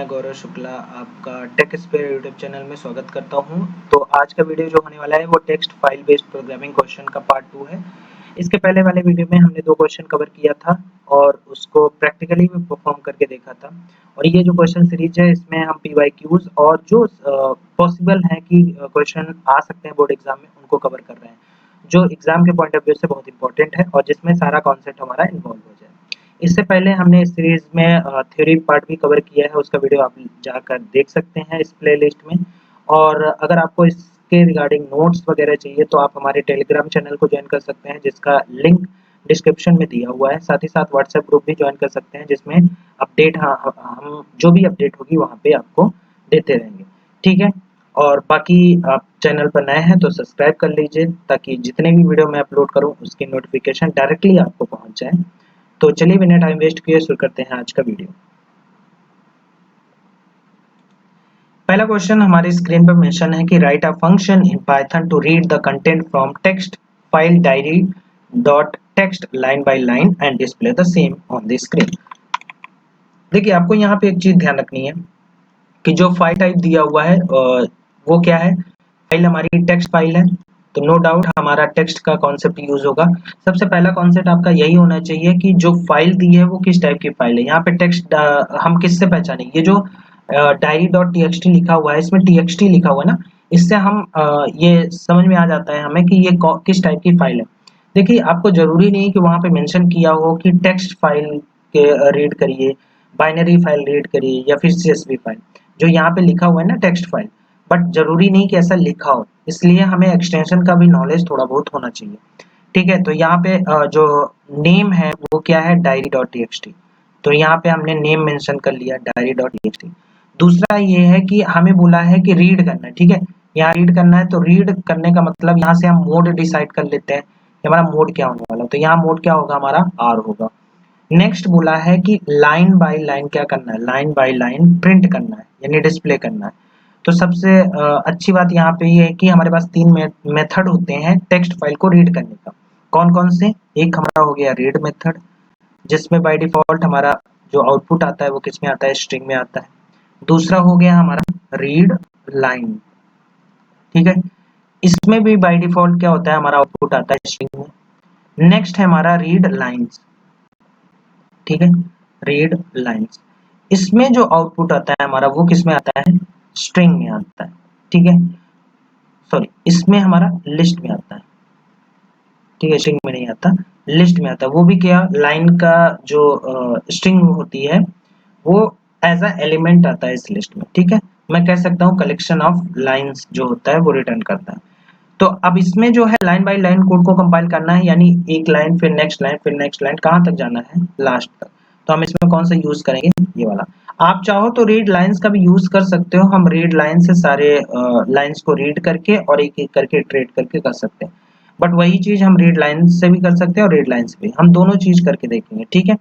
मैं गौरव शुक्ला आपका take spare YouTube channel में स्वागत करता हूं। तो आज का वीडियो जो होने वाला है वो text file based programming question का पार्ट 2 है। इसके पहले वाले वीडियो में हमने 2 क्वेश्चन कवर किया था और उसको प्रैक्टिकली भी परफॉर्म करके देखा था। और ये जो क्वेश्चन सीरीज है इसमें हम पीवाईक्यूज और जो पॉसिबल है कि क्वेश्चन आ सकते हैं बोर्ड एग्जाम में उनको कवर कर रहे हैं, जो एग्जाम के पॉइंट ऑफ व्यू से बहुत इंपॉर्टेंट है और जिसमें सारा कॉन्सेप्ट हमारा इन्वॉल्व हो जाए। इससे पहले हमने इस सीरीज में थ्योरी पार्ट भी कवर किया है, उसका वीडियो आप जाकर देख सकते हैं इस प्लेलिस्ट में। और अगर आपको इसके रिगार्डिंग नोट्स वगैरह चाहिए तो आप हमारे टेलीग्राम चैनल को ज्वाइन कर सकते हैं, जिसका लिंक डिस्क्रिप्शन में दिया हुआ है। साथ ही साथ व्हाट्सएप ग्रुप भी ज्वाइन कर सकते हैं, जिसमें अपडेट हम जो भी अपडेट होगी वहाँ पे आपको देते रहेंगे, ठीक है। और बाकी आप चैनल पर नए हैं तो सब्सक्राइब कर लीजिए ताकि जितने भी वीडियो मैं अपलोड करूँ उसकी नोटिफिकेशन डायरेक्टली आपको पहुँच जाए। तो चलिए बिना टाइम वेस्ट किए शुरू करते हैं आज का वीडियो। पहला क्वेश्चन हमारी स्क्रीन पर मेंशन है कि write a function in Python to read the content from text file diary dot text line by line and display the same on the screen. देखिए आपको यहाँ पे एक चीज ध्यान रखनी है कि जो फाइल टाइप दिया हुआ है वो क्या है। फाइल हमारी टेक्स्ट फाइल है, तो नो डाउट हमारा टेक्स्ट का कॉन्सेप्ट यूज होगा। सबसे पहला कॉन्सेप्ट आपका यही होना चाहिए कि जो फाइल दी है वो किस टाइप की फाइल है। यहाँ पे टेक्स्ट हम किससे पहचानेंगे, ये जो डायरी डॉट टीएक्सटी लिखा हुआ है इसमें टीएक्सटी लिखा हुआ है ना, इससे हम ये समझ में आ जाता है हमें कि ये किस टाइप की फाइल है। देखिए आपको जरूरी नहीं कि वहाँ पे मेंशन किया हो कि टेक्स्ट फाइल के रीड करिए, बाइनरी फाइल रीड करिए या फिर सीएसवी फाइल। जो यहाँ पे लिखा हुआ है ना टेक्स्ट फाइल, बट जरूरी नहीं कि ऐसा लिखा हो, इसलिए हमें एक्सटेंशन का भी नॉलेज थोड़ा बहुत होना चाहिए, ठीक है। तो यहाँ पे जो नेम है वो क्या है, डायरी डॉट टीएक्सटी। तो यहाँ पे हमने नेम मेंशन कर लिया डायरी डॉट टीएक्सटी। दूसरा ये है कि हमें बोला है कि रीड करना है, ठीक है। यहाँ रीड करना है तो रीड करने का मतलब यहाँ से हम मोड डिसाइड कर लेते हैं कि हमारा मोड क्या होने वाला है। तो यहाँ मोड क्या होगा, हमारा आर होगा। नेक्स्ट बोला है कि लाइन बाय लाइन क्या करना है, लाइन बाय लाइन प्रिंट करना है यानी डिस्प्ले करना है। तो सबसे अच्छी बात यहाँ पे ये है कि हमारे पास 3 मेथड होते हैं टेक्स्ट फाइल को रीड करने का। कौन कौन से, एक हमारा हो गया रीड मेथड, जिसमें बाय डिफॉल्ट हमारा जो आउटपुट आता है वो किस में आता है, स्ट्रिंग में आता है। दूसरा हो गया हमारा रीड लाइन, ठीक है। इसमें भी बाय डिफॉल्ट क्या होता है, हमारा आउटपुट आता है स्ट्रिंग में। नेक्स्ट है हमारा रीड लाइन्स, ठीक है, रीड लाइन्स। इसमें जो आउटपुट आता है हमारा वो किस में आता है, स्ट्रिंग में आता है, ठीक है। सॉरी, इसमें हमारा लिस्ट में आता है, ठीक है, स्ट्रिंग में नहीं आता, लिस्ट में आता है। वो भी क्या, लाइन का जो स्ट्रिंग होती है वो एज अ एलिमेंट आता है इस लिस्ट में, ठीक है। मैं कह सकता हूँ कलेक्शन ऑफ लाइंस जो होता है वो रिटर्न करता है। तो अब इसमें जो है लाइन बाय लाइन कोड को कंपाइल करना है, यानी एक लाइन फिर नेक्स्ट लाइन फिर नेक्स्ट लाइन, कहाँ तक जाना है, लास्ट तक। तो हम इसमें कौन सा यूज करेंगे, ये वाला। आप चाहो तो रीड लाइंस का भी यूज कर सकते हो, हम रीड लाइन से सारे लाइंस को रीड करके और एक एक करके ट्रेड करके कर सकते हैं। बट वही चीज हम रीड लाइन से भी कर सकते हैं और रीड लाइन से भी, हम दोनों चीज करके देखेंगे, ठीक है।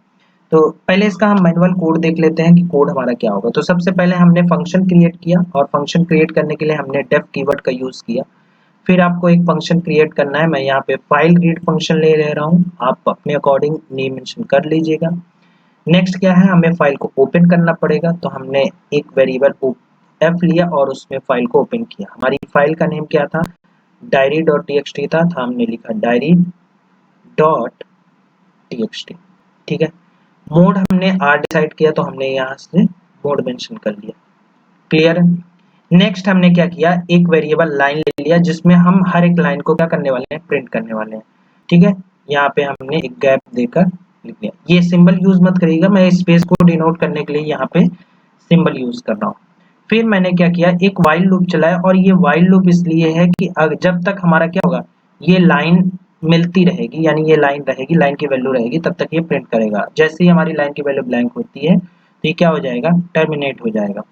तो पहले इसका हम मैनुअल कोड देख लेते हैं कि कोड हमारा क्या होगा। तो सबसे पहले हमने फंक्शन क्रिएट किया और फंक्शन क्रिएट करने के लिए हमने डेफ कीवर्ड का यूज किया। फिर आपको एक फंक्शन क्रिएट करना है, मैं यहाँ पे फाइल रीड फंक्शन ले रहा हूँ, आप अपने अकॉर्डिंग नेम मेंशन कर लीजिएगा। नेक्स्ट क्या है, हमें फाइल को ओपन करना पड़ेगा, तो हमने एक वेरिएबल एफ लिया और उसमें फाइल को ओपन किया। हमारी फाइल का नेम क्या था, डायरी डॉट टीएक्सटी था, तो हमने लिखा डायरी डॉट टीएक्सटी, ठीक है। मोड हमने आर डिसाइड किया तो हमने यहाँ से मोड मेंशन कर लिया, क्लियर है। नेक्स्ट हमने क्या किया, एक वेरिएबल लाइन ले लिया जिसमें हम हर एक लाइन को क्या करने वाले हैं, प्रिंट करने वाले हैं, ठीक है। यहाँ पे हमने एक गैप देकर लिख दिया। ये सिंबल यूज मत करिएगा, मैं स्पेस को डिनोट करने के लिए यहाँ पे सिंबल यूज कर रहा हूँ। फिर मैंने क्या किया, एक वाइल लूप चलाया, और ये वाइल लूप इसलिए है कि जब तक हमारा क्या होगा, ये लाइन मिलती रहेगी, यानी ये लाइन रहेगी, लाइन की वैल्यू रहेगी, तब तक ये प्रिंट करेगा। जैसे ही हमारी लाइन की वैल्यू ब्लैंक होती है तो ये क्या हो जाएगा, टर्मिनेट हो जाएगा।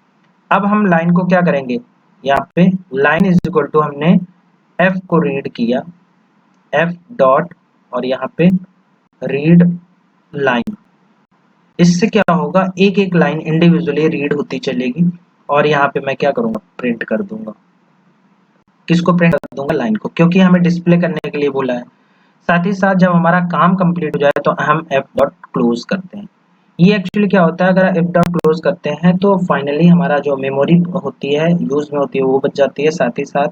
अब हम लाइन को क्या करेंगे, यहाँ पे लाइन इज इक्वल टू हमने एफ को रीड किया, एफ डॉट और यहाँ पे रीड लाइन। इससे क्या होगा, एक एक लाइन इंडिविजुअली रीड होती चलेगी और यहाँ पे मैं क्या करूंगा, प्रिंट कर दूंगा। किसको प्रिंट कर दूंगा, लाइन को, क्योंकि हमें डिस्प्ले करने के लिए बोला है। साथ ही साथ जब हमारा काम कंप्लीट हो जाए तो हम एफ डॉट क्लोज करते हैं, ये एक्चुअली क्या होता है, अगर इफ डॉट क्लोज करते हैं तो फाइनली हमारा जो मेमोरी होती है यूज में होती है वो बच जाती है, साथ ही साथ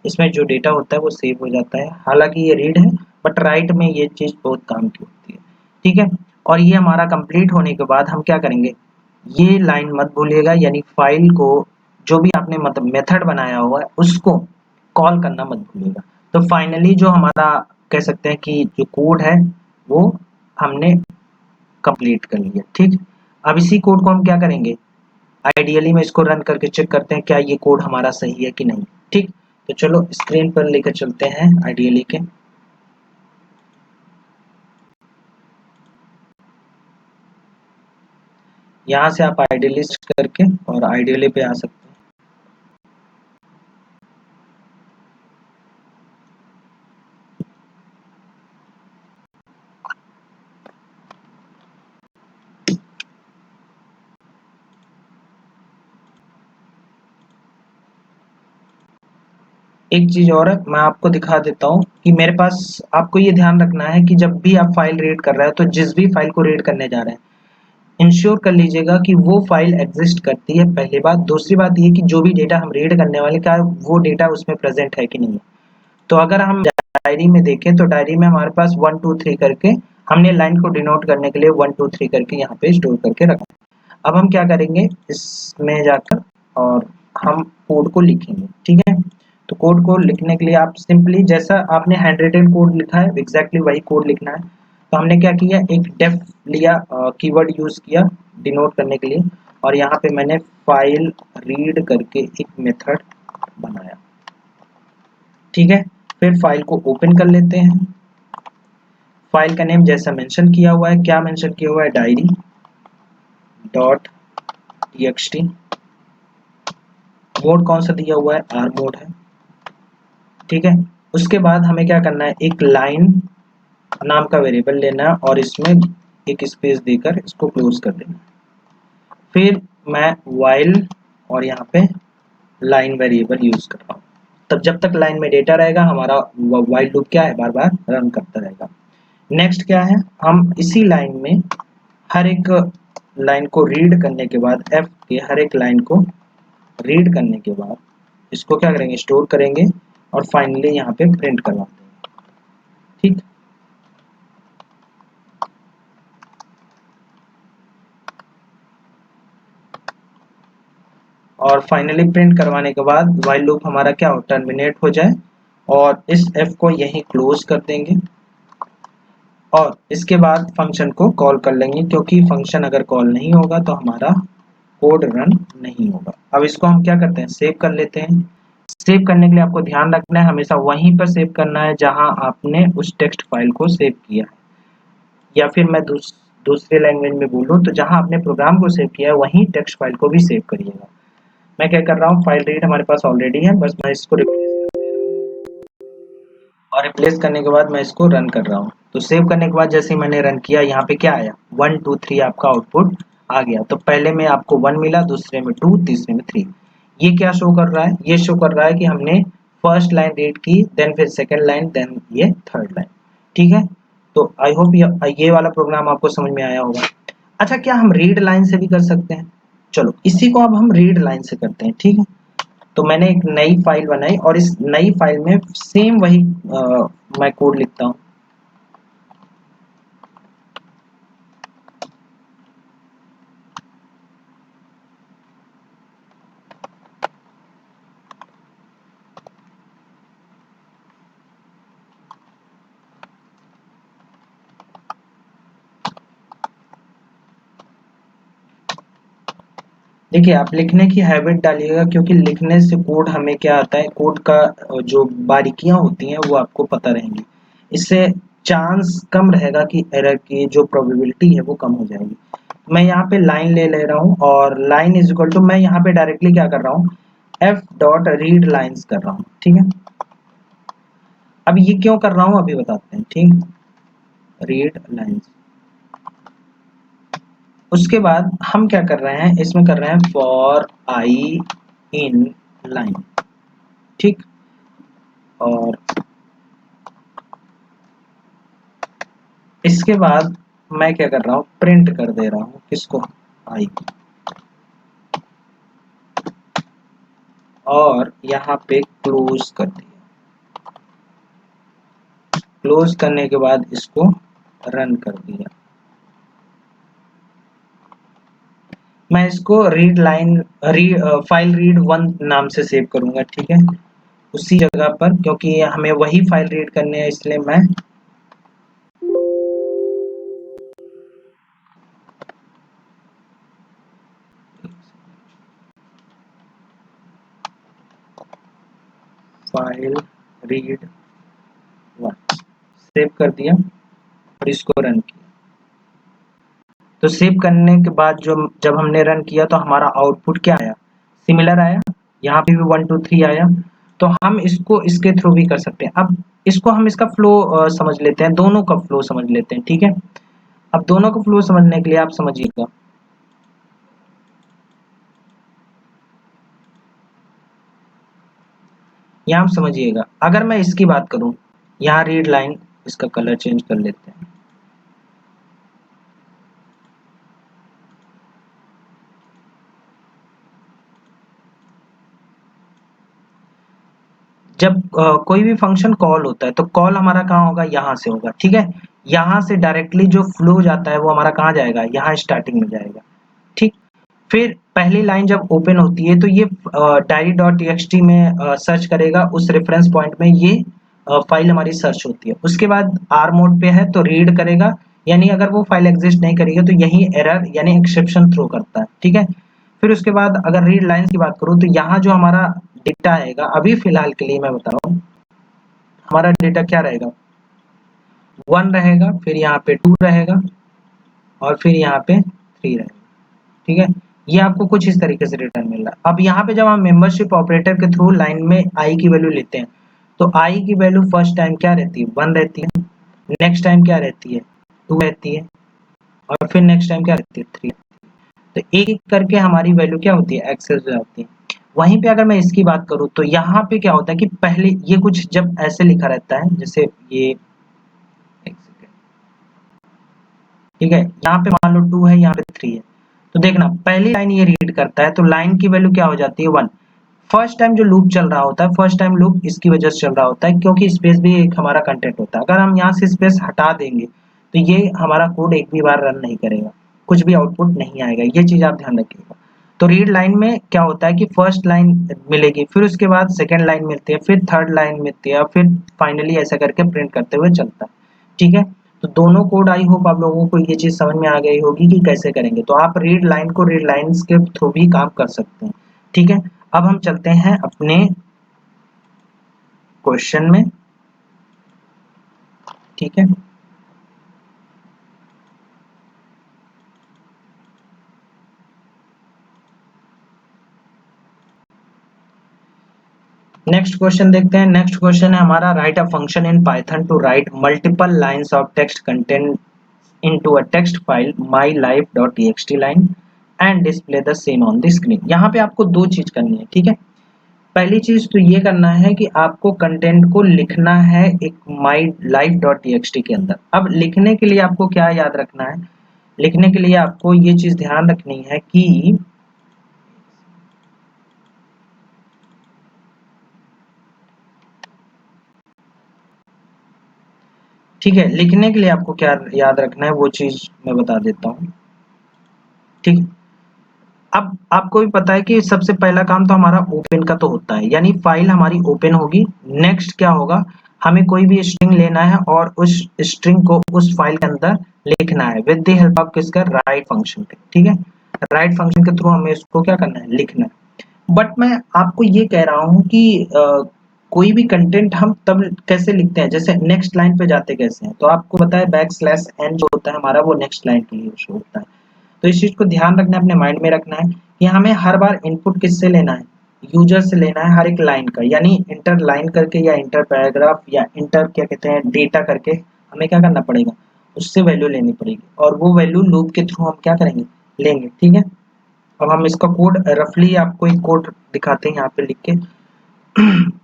इसमें जो डेटा होता है वो सेव हो जाता है। हालांकि ये रीड है बट राइट में ये चीज बहुत काम की होती है। ठीक है, और ये हमारा कंप्लीट होने के बाद हम क्या करेंगे, ये लाइन मत भूलिएगा, यानी फाइल को जो भी आपने मतलब मेथड बनाया हुआ है उसको कॉल करना मत भूलिएगा। तो फाइनली जो हमारा कह सकते हैं कि जो कोड है वो हमने कंप्लीट कर लिया। ठीक, अब इसी कोड को हम क्या करेंगे, आइडियली में इसको रन करके चेक करते हैं क्या ये कोड हमारा सही है कि नहीं। ठीक, तो चलो स्क्रीन पर लेकर चलते हैं आइडियली के। यहाँ से आप आइडियलिस्ट करके और आइडियली पे आ सकते हैं। एक चीज और है, मैं आपको दिखा देता हूँ कि मेरे पास, आपको ये ध्यान रखना है कि जब भी आप फाइल रीड कर रहे हो तो जिस भी फाइल को रीड करने जा रहे हैं इंश्योर कर लीजिएगा कि वो फाइल एग्जिस्ट करती है, पहली बात। दूसरी बात ये कि जो भी डेटा हम रीड करने वाले का वो डेटा उसमें प्रेजेंट है कि नहीं है। तो अगर हम डायरी में देखें तो डायरी में हमारे पास 1 2 3 करके हमने लाइन को डिनोट करने के लिए 1 2 3 करके यहाँ पे स्टोर करके रखा है। अब हम क्या करेंगे, इसमें जाकर और हम कोड को लिखेंगे। ठीक है, तो कोड को लिखने के लिए आप सिंपली जैसा आपने हैंड रिटन कोड लिखा है एग्जैक्टली वही कोड लिखना है। तो हमने क्या किया, एक डेफ लिया, कीवर्ड यूज किया डिनोट करने के लिए, और यहाँ पे मैंने फाइल रीड करके एक मेथड बनाया। ठीक है, फिर फाइल को ओपन कर लेते हैं। फाइल का नेम जैसा मेंशन किया हुआ है, क्या मेंशन किया हुआ है, डायरी डॉट टीएक्सटी। मोड कौन सा दिया हुआ है, आर मोड है। ठीक है, उसके बाद हमें क्या करना है, एक लाइन नाम का वेरिएबल लेना है और इसमें एक स्पेस देकर इसको क्लोज कर देना है। फिर मैं वाइल और यहाँ पे लाइन वेरिएबल यूज कर रहा हूँ। तब जब तक लाइन में डेटा रहेगा हमारा वाइल लूप क्या है, बार बार रन करता रहेगा। नेक्स्ट क्या है, हम इसी लाइन में हर एक लाइन को रीड करने के बाद, एफ के हर एक लाइन को रीड करने के बाद इसको क्या करेंगे, स्टोर करेंगे और फाइनली यहाँ पे प्रिंट करवा देंगे। ठीक, और फाइनली प्रिंट करवाने के बाद व्हाइल लूप हमारा क्या हो, टर्मिनेट हो जाए, और इस एफ को यहीं क्लोज कर देंगे और इसके बाद फंक्शन को कॉल कर लेंगे, क्योंकि फंक्शन अगर कॉल नहीं होगा तो हमारा कोड रन नहीं होगा। अब इसको हम क्या करते हैं, सेव कर लेते हैं। सेव करने के लिए आपको ध्यान रखना है हमेशा वहीं पर सेव करना है जहां आपने उस टेक्स्ट फाइल को सेव किया है, या फिर मैं दूसरे लैंग्वेज में बोलूँ तो जहां आपने प्रोग्राम को सेव किया है वहीं टेक्स्ट फाइल को भी सेव करिएगा। मैं क्या कर रहा हूँ, फाइल रीड हमारे पास ऑलरेडी है, बस मैं इसको और रिप्लेस करने के बाद मैं इसको रन कर रहा हूँ। तो सेव करने के बाद जैसे ही मैंने रन किया यहाँ पे क्या आया, 1 2 3 आपका आउटपुट आ गया। तो पहले में आपको 1 मिला, दूसरे में 2, तीसरे में 3। ये क्या शो कर रहा है, ये शो कर रहा है कि हमने फर्स्ट लाइन रीड की, देन फिर सेकेंड लाइन, देन ये थर्ड लाइन। ठीक है, तो आई होप ये वाला प्रोग्राम आपको समझ में आया होगा। अच्छा, क्या हम रीड लाइन से भी कर सकते हैं? चलो इसी को अब हम रीड लाइन से करते हैं। ठीक है, तो मैंने एक नई फाइल बनाई और इस नई फाइल में सेम वही मैं कोड लिखता हूँ। देखिए, आप लिखने की हैबिट डालिएगा, क्योंकि लिखने से कोड हमें क्या आता है, कोड का जो बारीकियां होती हैं वो आपको पता रहेंगी। इससे चांस कम रहेगा कि एरर की जो प्रोबेबिलिटी है वो कम हो जाएगी। मैं यहाँ पे लाइन ले ले रहा हूँ और लाइन इज इक्वल टू, मैं यहाँ पे डायरेक्टली क्या कर रहा हूँ, एफ डॉट रीड लाइन्स कर रहा हूँ। ठीक है, अब ये क्यों कर रहा हूँ अभी बताते हैं। ठीक, रीड लाइन्स, उसके बाद हम क्या कर रहे हैं, इसमें कर रहे हैं फॉर आई इन लाइन। ठीक, और इसके बाद मैं क्या कर रहा हूँ, प्रिंट कर दे रहा हूँ किसको, आई, और यहाँ पे क्लोज कर दिया। क्लोज करने के बाद इसको रन कर दिया। मैं इसको रीड लाइन फाइल रीड 1 नाम से सेव करूंगा, ठीक है, उसी जगह पर, क्योंकि हमें वही फाइल रीड करने हैं, इसलिए मैं फाइल रीड 1 सेव कर दिया और इसको रन किया। तो सेव करने के बाद जो जब हमने रन किया तो हमारा आउटपुट क्या आया, सिमिलर आया, यहाँ पे भी 1 2 3 आया। तो हम इसको इसके थ्रू भी कर सकते हैं। अब इसको हम इसका फ्लो समझ लेते हैं, दोनों का फ्लो समझ लेते हैं, ठीक है। अब दोनों का फ्लो समझने के लिए आप समझिएगा, यहाँ आप समझिएगा, अगर मैं इसकी बात करूं, यहाँ रीड लाइन, इसका कलर चेंज कर लेते हैं। जब कोई भी फंक्शन कॉल होता है तो कॉल हमारा कहाँ होगा, यहाँ से होगा, ठीक है। यहाँ से डायरेक्टली जो फ्लो जाता है वो हमारा कहाँ जाएगा, यहाँ स्टार्टिंग में जाएगा, ठीक। फिर पहली लाइन जब ओपन होती है तो ये डायरी डॉट टीएक्सटी में सर्च करेगा, उस रेफरेंस पॉइंट में ये फाइल हमारी सर्च होती है। उसके बाद आर मोड पे है तो रीड करेगा, यानी अगर वो फाइल एग्जिस्ट नहीं करेगी तो यही एरर यानी एक्सेप्शन थ्रो करता है, ठीक है। फिर उसके बाद अगर रीड लाइंस की बात करूँ तो यहाँ जो हमारा डेटा आएगा, अभी फिलहाल के लिए मैं बता रहा हूँ, हमारा डेटा क्या रहेगा, 1 रहेगा, फिर यहाँ पे 2 रहेगा, और फिर यहाँ पे 3 रहेगा, ठीक है। ये आपको कुछ इस तरीके से रिटर्न मिल रहा है। अब यहाँ पे जब हम मेंबरशिप ऑपरेटर के थ्रू लाइन में आई की वैल्यू लेते हैं तो आई की वैल्यू फर्स्ट टाइम क्या रहती है, 1 रहती है, नेक्स्ट टाइम क्या रहती है, 2 रहती है, और फिर नेक्स्ट टाइम क्या रहती है, 3। तो एक एक करके हमारी वैल्यू क्या होती है, एक्सेस हो जाती है। वहीं पे अगर मैं इसकी बात करूँ तो यहाँ पे क्या होता है कि पहले ये कुछ जब ऐसे लिखा रहता है, जैसे ये, एक सेकेंड, ठीक है, यहाँ पे मान लो 2 है, यहाँ पे 3 है, तो देखना पहली लाइन ये रीड करता है तो लाइन की वैल्यू क्या हो जाती है, 1। फर्स्ट टाइम जो लूप चल रहा होता है, फर्स्ट टाइम लूप इसकी वजह से चल रहा होता है क्योंकि स्पेस भी एक हमारा कंटेंट होता है। अगर हम यहाँ से स्पेस हटा देंगे तो ये हमारा कोड एक भी बार रन नहीं करेगा, कुछ भी आउटपुट नहीं आएगा, ये चीज आप ध्यान रखिएगा। तो रीड लाइन में क्या होता है कि फर्स्ट लाइन मिलेगी, फिर उसके बाद सेकेंड लाइन मिलती है, फिर थर्ड लाइन मिलती है, फिर फाइनली ऐसा करके प्रिंट करते हुए चलता है, ठीक है। तो दोनों कोड, आई होप आप लोगों को ये चीज समझ में आ गई होगी कि कैसे करेंगे। तो आप रीड लाइन को रीड लाइंस के थ्रू भी काम कर सकते हैं, ठीक है। अब हम चलते हैं अपने क्वेश्चन में, ठीक है। नेक्स्ट क्वेश्चन देखते हैं। नेक्स्ट क्वेश्चन है हमारा, write a function in Python to write multiple lines of text content into a text file mylife.txt line and display the same on the screen. यहाँ पे आपको दो चीज करनी है, ठीक है। पहली चीज तो ये करना है कि आपको कंटेंट को लिखना है एक mylife.txt के अंदर। अब लिखने के लिए आपको क्या याद रखना है, लिखने के लिए आपको ये चीज ध्यान रखनी है कि ठीक है, लिखने के लिए आपको क्या याद रखना है वो चीज मैं बता देता हूँ, ठीक है। अब आपको भी पता है कि सबसे पहला काम तो हमारा ओपन का तो होता है, यानी फाइल हमारी ओपन होगी। नेक्स्ट क्या होगा, हमें कोई भी स्ट्रिंग लेना है और उस स्ट्रिंग को उस फाइल के अंदर लिखना है विद द हेल्प ऑफ किसका, राइट फंक्शन के, ठीक है। राइट फंक्शन के थ्रू हमें इसको क्या करना है, लिखना है। बट मैं आपको ये कह रहा हूँ कि कोई भी कंटेंट हम तब कैसे लिखते हैं, जैसे नेक्स्ट लाइन पे जाते कैसे हैं, तो आपको पता है बैक स्लैश एन जो होता है हमारा वो नेक्स्ट लाइन के लिए यूज होता है। तो इस चीज को ध्यान रखना है, अपने माइंड में रखना है कि हमें हर बार इनपुट किससे लेना है, यूजर से लेना है हर एक लाइन का, यानी इंटर लाइन करके या इंटर पैराग्राफ या इंटर क्या कहते हैं डेटा करके हमें क्या करना पड़ेगा, उससे वैल्यू लेनी पड़ेगी, और वो वैल्यू लूप के थ्रू हम क्या करेंगे, लेंगे, ठीक है। अब हम इसका कोड रफली आपको एक कोड दिखाते हैं यहाँ पे लिख के।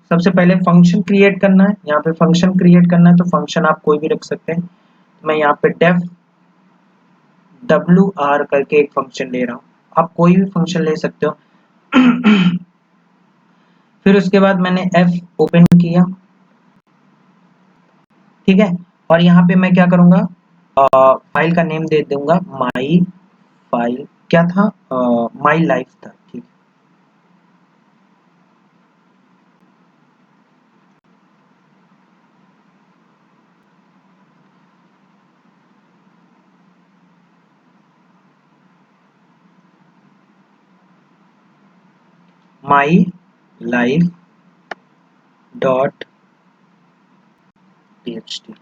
सबसे पहले फंक्शन क्रिएट करना है, यहाँ पे फंक्शन क्रिएट करना है तो फंक्शन आप कोई भी रख सकते हैं। तो मैं यहाँ पे डेफ WR करके एक फंक्शन ले रहा हूँ, आप कोई भी फंक्शन ले सकते हो। फिर उसके बाद मैंने F ओपन किया, ठीक है, और यहाँ पे मैं क्या करूँगा, फाइल का नेम दे दूंगा माई फाइल, क्या था, माई लाइफ था, ठीक है। माई लाइफ डॉट टीएक्सटी,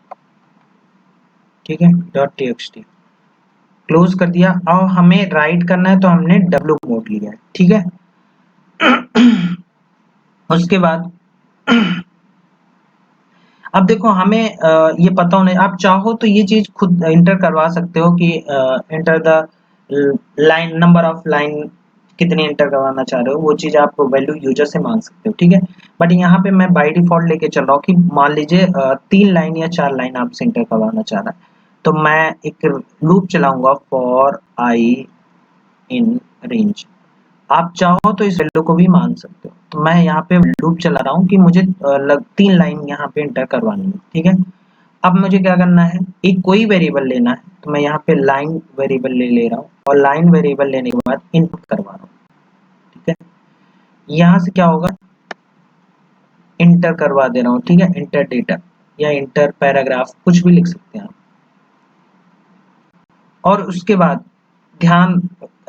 ठीक है, डॉट टीएक्सटी क्लोज कर दिया। और हमें राइट करना है तो हमने W मोड लिया है, ठीक है। उसके बाद अब देखो हमें ये पता होना, आप चाहो तो ये चीज खुद इंटर करवा सकते हो कि enter the line number of line, कितने इंटर करवाना चाह रहे हो, वो चीज आप वैल्यू यूजर से मांग सकते हो, ठीक है। बट यहाँ पे मैं बाय डिफॉल्ट लेके चल रहा हूँ कि मान लीजिए 3 लाइन या 4 लाइन आपसे इंटर करवाना चाह रहा है, तो मैं एक लूप चलाऊंगा फॉर आई इन रेंज। आप चाहो तो इस वैल्यू को भी मान सकते हो। तो मैं यहाँ पे लूप चला रहा हूँ कि मुझे 3 लाइन यहाँ पे इंटर करवानी है, ठीक है। अब मुझे क्या करना है, एक कोई वेरिएबल लेना है, तो मैं यहाँ पे लाइन वेरिएबल ले रहा हूँ, और लाइन वेरिएबल लेने के बाद इनपुट करवा रहा हूँ, ठीक है। यहाँ से क्या होगा, इंटर करवा दे रहा हूँ, ठीक है, इंटर डेटा या इंटर पैराग्राफ, कुछ भी लिख सकते हैं आप। और उसके बाद ध्यान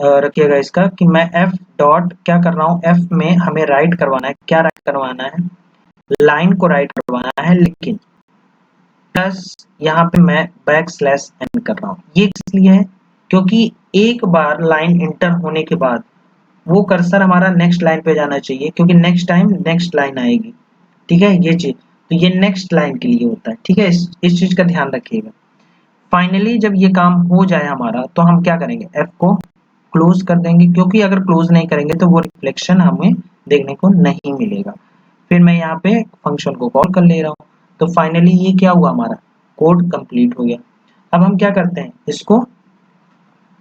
रखिएगा इसका कि मैं F डॉट क्या कर रहा हूँ, F में हमें राइट करवाना है, क्या राइट करवाना है, लाइन को राइट करवाना है, लेकिन प्लस यहाँ पे मैं \n कर रहा हूँ। ये इसलिए है क्योंकि एक बार लाइन इंटर होने के बाद वो कर्सर हमारा नेक्स्ट लाइन पे जाना चाहिए, क्योंकि नेक्स्ट टाइम नेक्स्ट लाइन आएगी, ठीक है, ये चीज। तो ये नेक्स्ट लाइन के लिए होता है, ठीक है, इस चीज का ध्यान रखिएगा। फाइनली जब ये काम हो जाए हमारा, तो हम क्या करेंगे, F को क्लोज कर देंगे, क्योंकि अगर क्लोज नहीं करेंगे तो वो रिफ्लेक्शन हमें देखने को नहीं मिलेगा। फिर मैं यहाँ पे फंक्शन को कॉल कर ले रहा हूँ। तो फाइनली ये क्या हुआ, हमारा कोड कंप्लीट हो गया। अब हम क्या करते हैं इसको,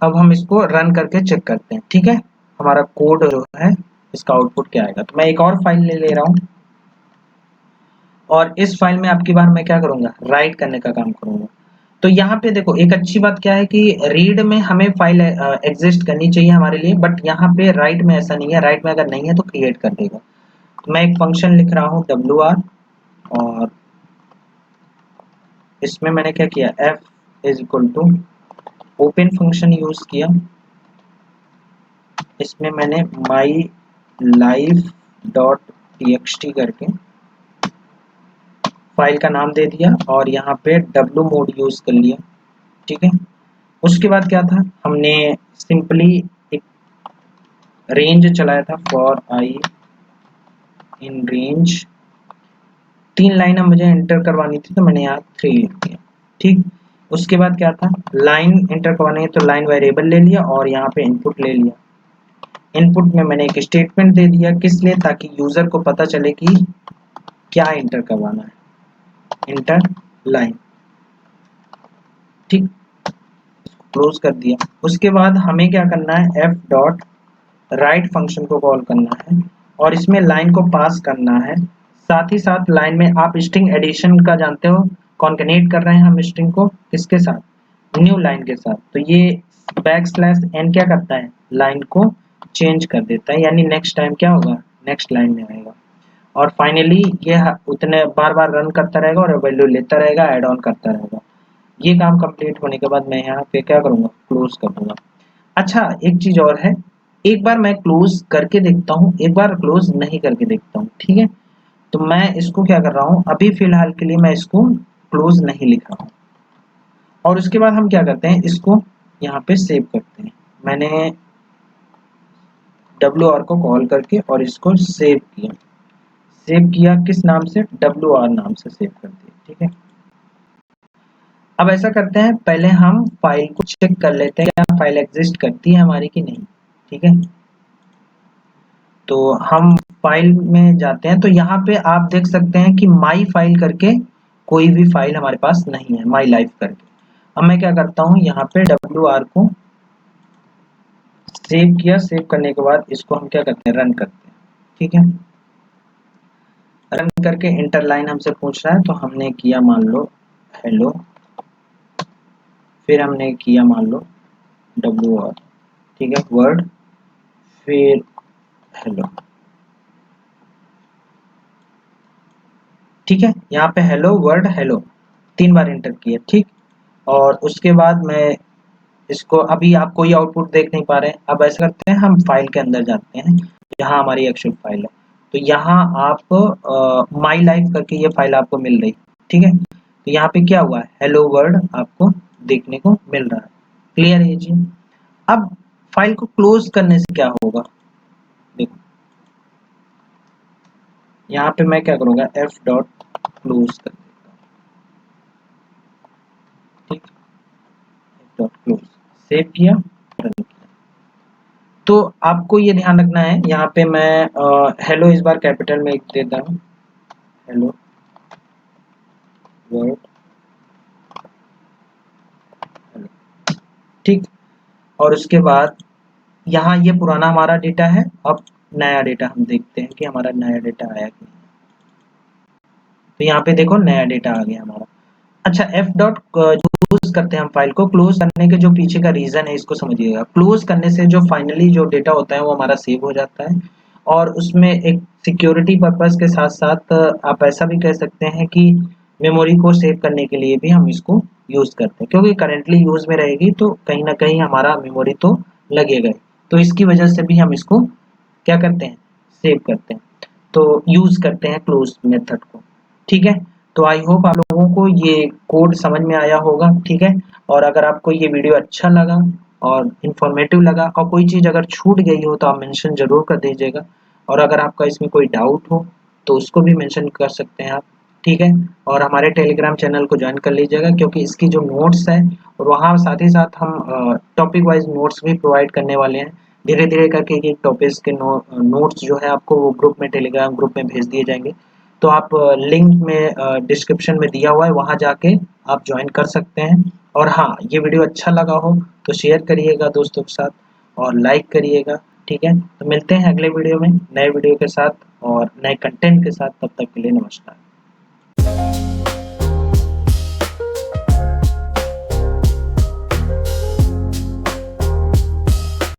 अब हम इसको रन करके चेक करते हैं, ठीक है, हमारा कोड जो है इसका आउटपुट क्या आएगा। तो मैं एक और फाइल ले रहा हूँ, और इस फाइल में आपकी बार मैं क्या करूंगा, राइट करने का काम करूंगा। तो यहाँ पे देखो एक अच्छी बात क्या है कि रीड में हमें फाइल एग्जिस्ट करनी चाहिए हमारे लिए, बट यहाँ पे राइट में ऐसा नहीं है। राइट में अगर नहीं है तो क्रिएट कर देगा। तो मैं एक फंक्शन लिख रहा हूँ WR, और इसमें मैंने क्या किया, F is equal to open function use किया। इसमें मैंने माई लाइफ डॉट टीएक्सटी करके फाइल का नाम दे दिया, और यहाँ पे W मोड यूज कर लिया, ठीक है। उसके बाद क्या था, हमने सिंपली एक रेंज चलाया था for I in range. 3 line मुझे एंटर करवानी थी, तो मैंने यहाँ 3 लिख दिया, ठीक। उसके बाद क्या था, लाइन एंटर करवानी है तो लाइन वेरिएबल ले लिया, और यहाँ पे इनपुट ले लिया। इनपुट में मैंने एक स्टेटमेंट दे दिया, किस लिए, ताकि यूजर को पता चले कि क्या एंटर करवाना है, इंटर लाइन, ठीक। क्लोज कर दिया। उसके बाद हमें क्या करना है, F डॉट राइट फंक्शन को कॉल करना है, और इसमें लाइन को पास करना है। साथ ही साथ लाइन में आप स्ट्रिंग एडिशन का जानते हो, कॉन्केनेट कर रहे हैं हम स्ट्रिंग को किसके साथ, न्यू लाइन के साथ। तो ये \n क्या करता है, लाइन को चेंज कर देता है, यानी नेक्स्ट टाइम क्या होगा, नेक्स्ट लाइन में आएगा। और फाइनली ये उतने बार बार रन करता रहेगा और वैल्यू लेता रहेगा, ऐड ऑन करता रहेगा। ये काम कंप्लीट होने के बाद मैं यहाँ पे क्या करूँगा, क्लोज कर दूंगा। अच्छा एक चीज और है, एक बार मैं क्लोज करके देखता हूँ, एक बार क्लोज नहीं करके देखता हूँ, ठीक है। तो मैं इसको क्या कर रहा हूँ, अभी फिलहाल के लिए मैं इसको क्लोज नहीं लिख रहा हूँ। और उसके बाद हम क्या करते हैं, इसको यहाँ पे सेव करते हैं। मैंने WR को कॉल करके और इसको सेव किया। सेव किया किस नाम से, WR नाम से सेव कर दिया, ठीक है। अब ऐसा करते हैं, पहले हम फाइल को चेक कर लेते हैं क्या फाइल एग्जिस्ट करती है हमारी कि नहीं, ठीक है। तो हम फाइल में जाते हैं, तो यहाँ पे आप देख सकते हैं कि माई फाइल करके कोई भी फाइल हमारे पास नहीं है, माई लाइफ करके। अब मैं क्या करता हूँ, यहाँ पे WR को सेव किया, सेव करने के बाद इसको हम क्या करते हैं, रन करते हैं। ठीक है, रन करके इंटर लाइन हमसे पूछ रहा है, तो हमने किया मान लो हेलो, फिर हमने किया मान लो WR, ठीक है, वर्ड, फिर हेलो। ठीक है, यहाँ पे हेलो वर्ड हेलो 3 बार इंटर किया। ठीक, और उसके बाद मैं इसको, अभी आप कोई आउटपुट देख नहीं पा रहे हैं। अब ऐसा करते हैं, हम फाइल के अंदर जाते हैं, यहाँ हमारी एक्चुअल फाइल है, तो यहाँ आप माई लाइफ करके ये फाइल आपको मिल रही। ठीक है, तो यहाँ पे क्या हुआ है, हेलो वर्ड आपको देखने को मिल रहा है। क्लियर है ये चीज। अब फाइल को क्लोज करने से क्या होगा, देखो यहाँ पे मैं क्या करूंगा, f.close कर देता हूँ। ठीक, f.close सेव किया, रन किया। तो आपको ये ध्यान रखना है, यहाँ पे मैं हेलो इस बार कैपिटल में लिख देता हूँ, हेलो वर्ड हेलो। ठीक, और उसके बाद यहाँ ये पुराना हमारा डेटा है, अब नया डेटा हम देखते हैं कि हमारा नया डेटा आया कि नहीं। तो यहाँ पे देखो नया डेटा आ गया हमारा। अच्छा, एफ डॉट क्लोज करते हैं हम फाइल को। क्लोज करने के जो पीछे का रीजन है इसको समझिएगा। क्लोज करने से जो फाइनली जो डेटा होता है वो हमारा सेव हो जाता है, और उसमें एक सिक्योरिटी पर्पस के साथ साथ आप ऐसा भी कह सकते हैं कि मेमोरी को सेव करने के लिए भी हम इसको यूज करते हैं, क्योंकि करेंटली यूज में रहेगी तो कहीं ना कहीं हमारा मेमोरी तो लगेगा ही। तो इसकी वजह से भी हम इसको क्या करते हैं, सेव करते हैं, तो यूज करते हैं क्लोज मेथड को। ठीक है, तो आई होप आप लोगों को ये कोड समझ में आया होगा। ठीक है, और अगर आपको ये वीडियो अच्छा लगा और इन्फॉर्मेटिव लगा और कोई चीज़ अगर छूट गई हो तो आप मेंशन जरूर कर दीजिएगा, और अगर आपका इसमें कोई डाउट हो तो उसको भी मेंशन कर सकते हैं आप। ठीक है, और हमारे टेलीग्राम चैनल को ज्वाइन कर लीजिएगा, क्योंकि इसकी जो नोट्स है और वहाँ साथ ही साथ हम टॉपिक वाइज नोट्स भी प्रोवाइड करने वाले हैं। धीरे धीरे करके एक टॉपिक्स के नोट्स जो है आपको वो ग्रुप में, टेलीग्राम ग्रुप में भेज दिए जाएंगे। तो आप लिंक में डिस्क्रिप्शन में दिया हुआ है, वहाँ जाके आप ज्वाइन कर सकते हैं। और हाँ, ये वीडियो अच्छा लगा हो तो शेयर करिएगा दोस्तों के साथ और लाइक करिएगा। ठीक है, तो मिलते हैं अगले वीडियो में नए वीडियो के साथ और नए कंटेंट के साथ। तब तक के लिए नमस्कार।